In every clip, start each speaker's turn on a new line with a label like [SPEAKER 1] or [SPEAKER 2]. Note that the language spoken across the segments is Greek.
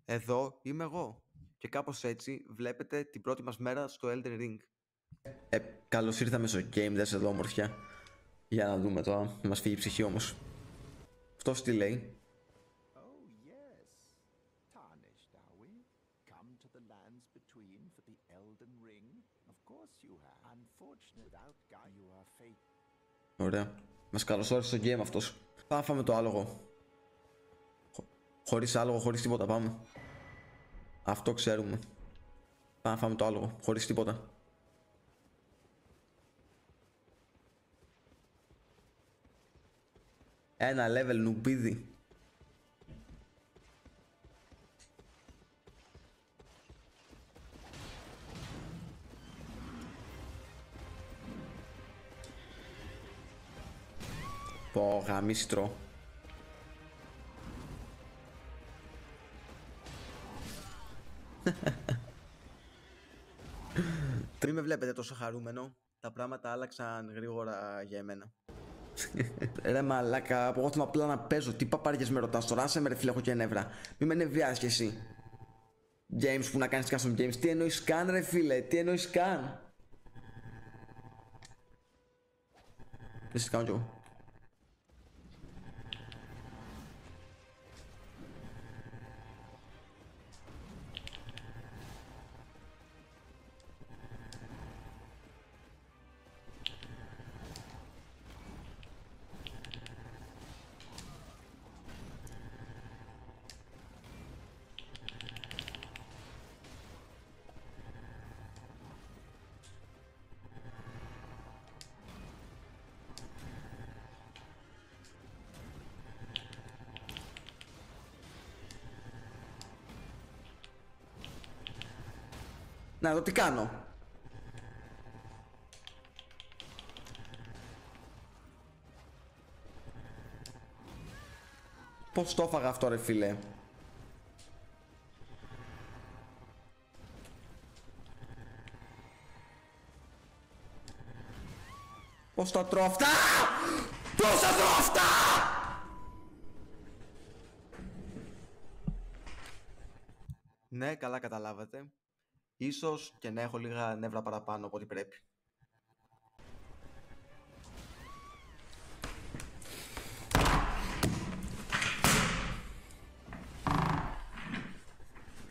[SPEAKER 1] Εδώ είμαι εγώ. Και κάπως έτσι βλέπετε την πρώτη μας μέρα στο Elden Ring.
[SPEAKER 2] Καλώς ήρθαμε στο Game Desk εδώ, ομορφιά. Για να δούμε τώρα, μας φύγει η ψυχή όμως. Αυτός τι λέει?
[SPEAKER 3] Oh, yes. Tarnished, are we? Come to the lands between for the Elden Ring? Of course you have. Unfortunate, without guide, you are fate.
[SPEAKER 2] Ωραία. Μας καλωσόρισε στο game αυτός. Πάμε φάμε το άλογο. Χωρίς άλογο, χωρίς τίποτα πάμε. Αυτό ξέρουμε. Πάμε φάμε το άλογο, χωρίς τίποτα. Ένα level νουμπίδι. Πω γαμίστρο.
[SPEAKER 1] Μην με βλέπετε τόσο χαρούμενο. Τα πράγματα άλλαξαν γρήγορα για εμένα.
[SPEAKER 2] Ρε μαλάκα, από εγώ θέλω απλά να παίζω. Τι παπάριες με ρωτάς τώρα, άσε με ρε φίλε, έχω και νεύρα. Μη με νευριάζεις κι εσύ. James που να κάνεις custom games. Τι εννοείς καν ρε φίλε, τι εννοείς καν? Δεν σε κάνω κι εγώ. Να δω τι κάνω. Πώς το έφαγα αυτό ρε φίλε? Πώς τα τρώω αυτά? Πώς τα τρώω αυτά?
[SPEAKER 1] Ναι, καλά καταλάβατε. Ίσως και να έχω λίγα νεύρα παραπάνω από ό,τι πρέπει.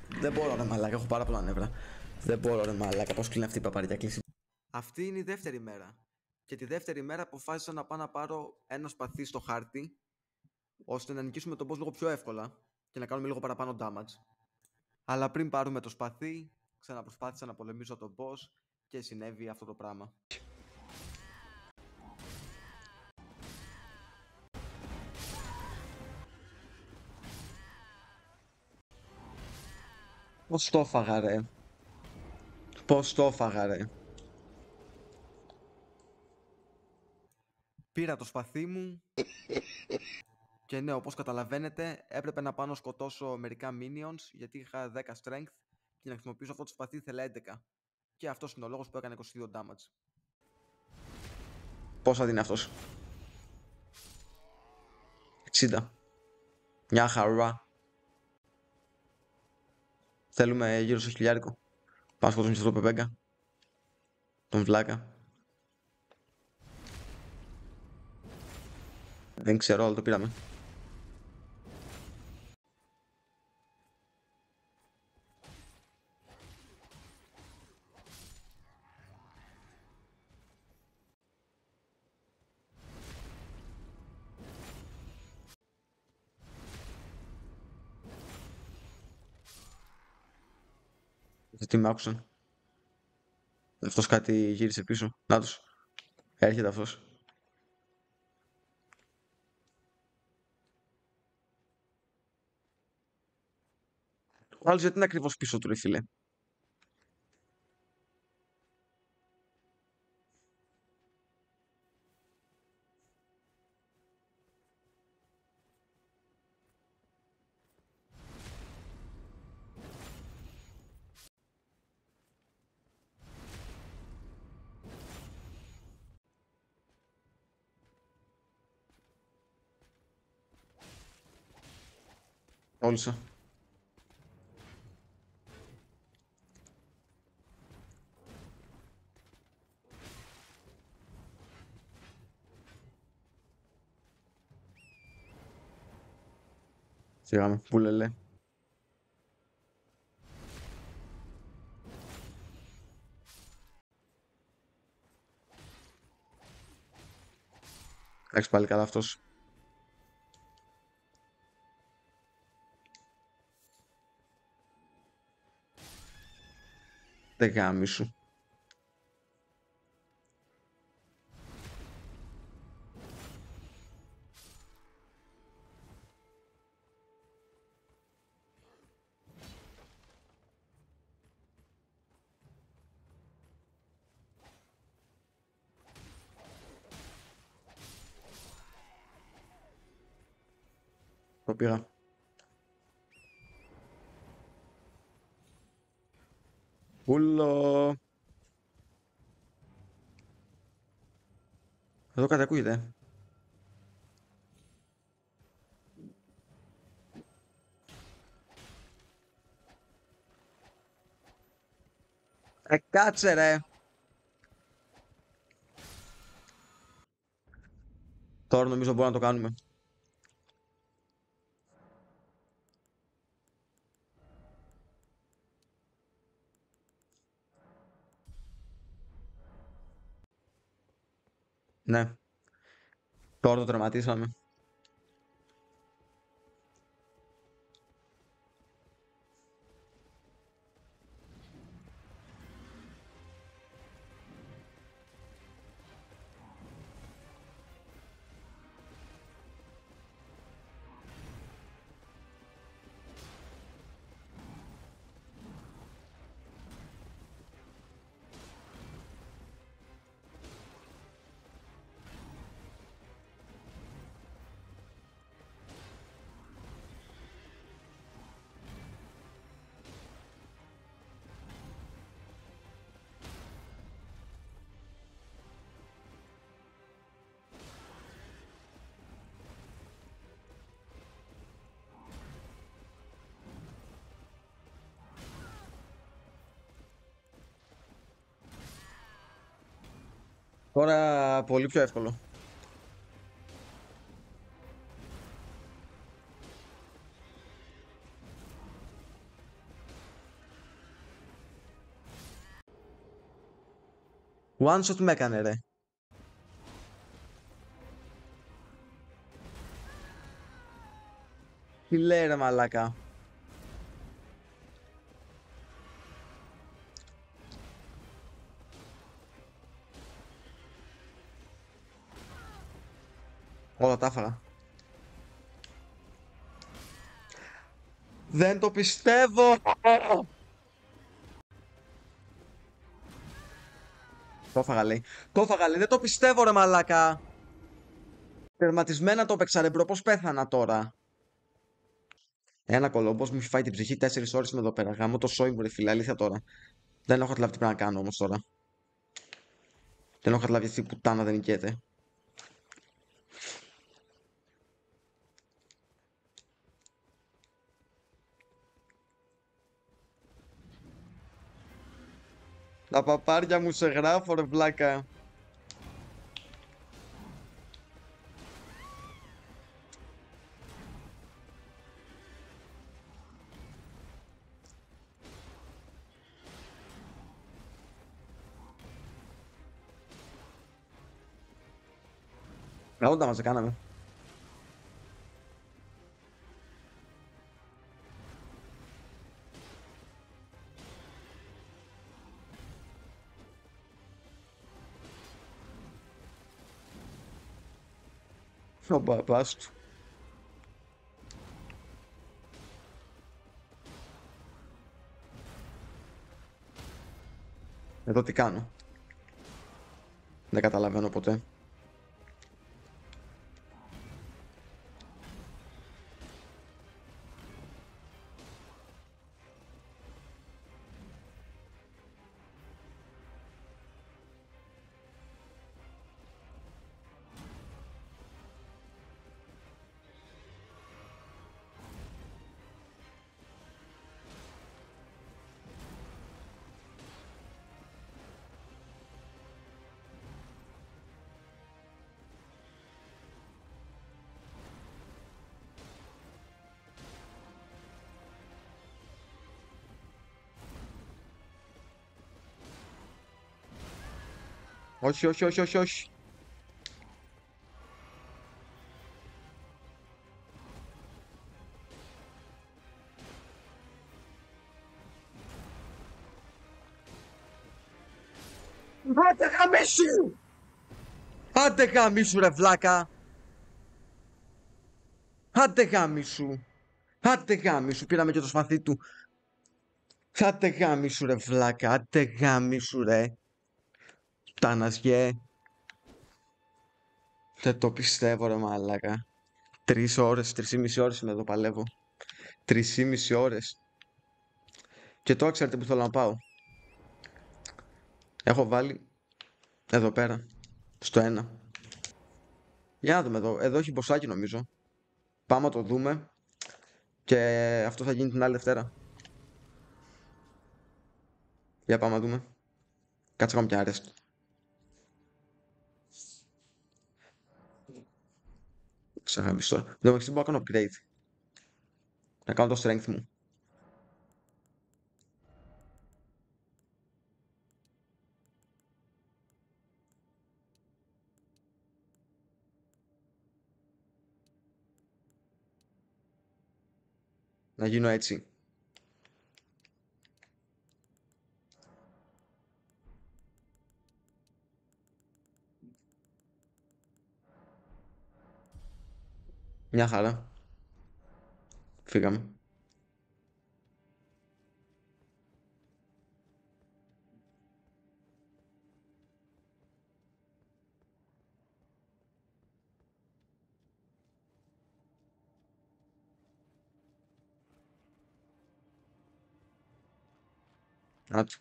[SPEAKER 2] Δεν μπορώ ρε μαλάκα, έχω πάρα πολλά νεύρα. Δεν μπορώ ρε μαλάκα, πώς κλείνει αυτή η παπαριά κλείσει.
[SPEAKER 1] Αυτή είναι η δεύτερη μέρα. Και τη δεύτερη μέρα αποφάσισα να πάω να πάρω ένα σπαθί στο χάρτη, ώστε να νικήσουμε τον boss λίγο πιο εύκολα και να κάνουμε λίγο παραπάνω damage. Αλλά πριν πάρουμε το σπαθί, ξαναπροσπάθησα να πολεμήσω τον boss και συνέβη αυτό το πράγμα.
[SPEAKER 2] Πώς το έφαγα ρε? Πώς το έφαγα ρε?
[SPEAKER 1] Πήρα το σπαθί μου και ναι, όπως καταλαβαίνετε, έπρεπε να πάω να σκοτώσω μερικά minions γιατί είχα 10 strength και να χρησιμοποιήσω αυτό το σπαθί ήθελα 11. Και αυτός είναι ο λόγος που έκανε 22 damage.
[SPEAKER 2] Πόσα δίνει αυτός? 60. Μια χαρά. Θέλουμε γύρω στο χιλιάρικο. Πάμε να σκοτώσουμε αυτό το πεπέγκα. Τον βλάκα. Δεν ξέρω, αλλά το πήραμε. Τι μ' άκουσαν? Αυτός κάτι γύρισε πίσω. Να τους. Έρχεται αυτός. Ο άλλος γιατί είναι ακριβώς πίσω του ρε φίλε? Όλησα. Σιγά που λελέ. Εντάξει πάλι καλά αυτός. Δεν γάμι σου. Το πήγα. Πούλο. Εδώ κάτι ακούγεται. Κάτσε ρε. Τώρα νομίζω μπορούμε να το κάνουμε. Ναι. Τώρα το τερματίσαμε. Τώρα πολύ πιο εύκολο. One shot με έκανε ρε. Τι λέει ρε μαλάκα. Όλα τα έφαγα. Δεν το πιστεύω. Το έφαγα λέει. Το έφαγα λέει. Δεν το πιστεύω ρε μαλάκα. Τερματισμένα το έπαιξα ρε μπρο. Πώς πέθανα τώρα. Ένα κολόμπος μου έχει φάει την ψυχή 4 ώρες με εδώ πέρα. Γάμω το σόι μου ρε φίλε. Αλήθεια τώρα. Δεν έχω καταλάβει τι πρέπει να κάνω όμως τώρα. Δεν έχω καταλάβει αυτή η πουτάνα δεν νικιέται. Τα παπάρια μου σε γράφω ρε βλάκα. Όντα μας κάναμε. Ο μπαμπάς του. Εδώ τι κάνω. Δεν καταλαβαίνω ποτέ.
[SPEAKER 1] Όχι, όχι, όχι, όχι, όχι. Άντε γαμίσου! Άντε γαμίσου ρε βλάκα! Άντε γαμίσου! Άντε γαμίσου! Πήραμε και το σπαθί του. Άντε γαμίσου ρε βλάκα! Άντε γαμίσου ρε! Τάνασγε! Δεν το πιστεύω ρε μαλάκα. 3 ώρες, 3,5 ώρες είμαι εδώ παλεύω. 3,5 ώρες. Και τώρα ξέρετε που θέλω να πάω. Έχω βάλει εδώ πέρα, στο 1. Για να δούμε εδώ. Εδώ έχει μποσάκι νομίζω. Πάμε να το δούμε. Και αυτό θα γίνει την άλλη Δευτέρα. Για πάμε να δούμε. Κάτσε να κάνω πια rest. Ξεχαμιστώ. Δεν μπορώ να κάνω upgrade. Να κάνω το strength μου. Να γίνω έτσι. Μια χαρά. Φύγαμε. Άτσο.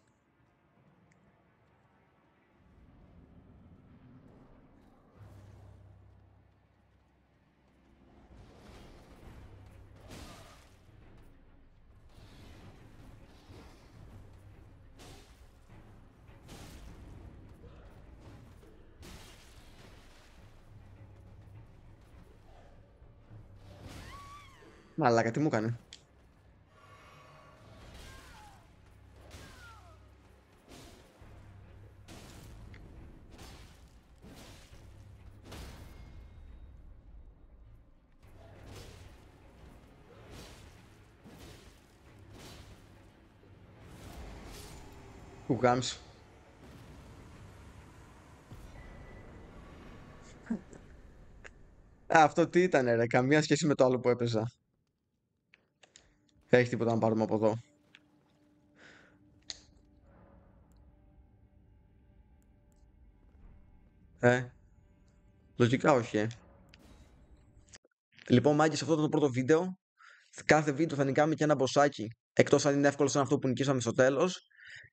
[SPEAKER 1] Μαλάκα, τι μου έκανε. Που γάμψε. Αυτό τι ήταν ρε, καμία σχέση με το άλλο που έπαιζα. Δεν έχει τίποτα να πάρουμε από εδώ. Λογικά όχι, Λοιπόν, μάγκες, αυτό ήταν το πρώτο βίντεο. Κάθε βίντεο θα νικάμε και ένα μποσάκι. Εκτός αν είναι εύκολο σαν αυτό που νικήσαμε στο τέλος.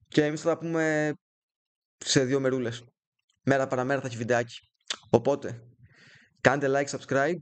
[SPEAKER 1] Και εμείς θα τα πούμε σε 2 μερούλες. Μέρα παραμέρα θα έχει βιντεάκι. Οπότε, κάντε like, subscribe